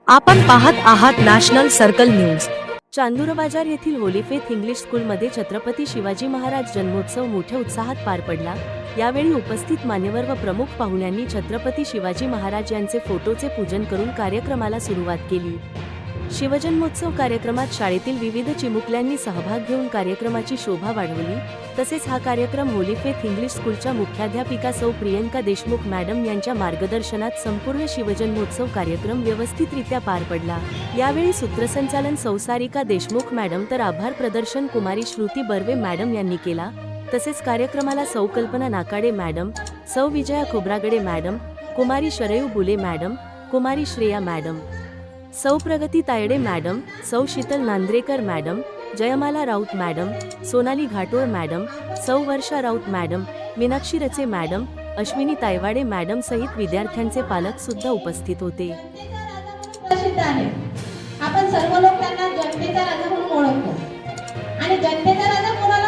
आपण पाहत आहात नॅशनल सर्कल न्यूज। चांदूरबाजार येथील होली फेथ इंग्लिश स्कूलमध्ये छत्रपती शिवाजी महाराज जन्मोत्सव मोठ्या उत्साहात पार पडला। यावेळी उपस्थित मान्यवर व प्रमुख पाहुण्यांनी छत्रपती शिवाजी महाराज यांचे फोटोचे पूजन करून कार्यक्रमाला सुरुवात केली। शिवजन्मोत्सव कार्यक्रमात शाळेतील विविध चिमुकल्यांनी सहभाग घेऊन कार्यक्रमाची शोभा वाढवली। तसेच हा कार्यक्रम होली फेथ इंग्लिश स्कूलच्या मुख्याध्यापिका सौ प्रियंका देशमुख मॅडम यांच्या मार्गदर्शनात संपूर्ण शिवजन्मोत्सव कार्यक्रम व्यवस्थितरित्या पार पडला। यावेळी सूत्रसंचालन सौ सारिका देशमुख मॅडम तर आभार प्रदर्शन कुमारी श्रुती बर्वे मॅडम यांनी केला। तसेच कार्यक्रमाला सौ कल्पना Nakade madam, Sau Vijaya Khobragade madam, Kumari Sharayu Bule madam, Kumari Shreya madam, Sau Pragati Tayde madam, Sau Sheetal Nandrekar madam, Jayamala Raut madam, Sonali Ghatol madam, Sau Varsha Raut madam, Meenakshi रचे मॅडम, अश्विनी तायवाडे मॅडम सहित विद्यार्थ्यांचे पालक सुद्धा उपस्थित होते। आपण सर्व लोक त्यांना जनतेचा राजा म्हणून ओळखतो आणि जनतेचा राजा कोणाला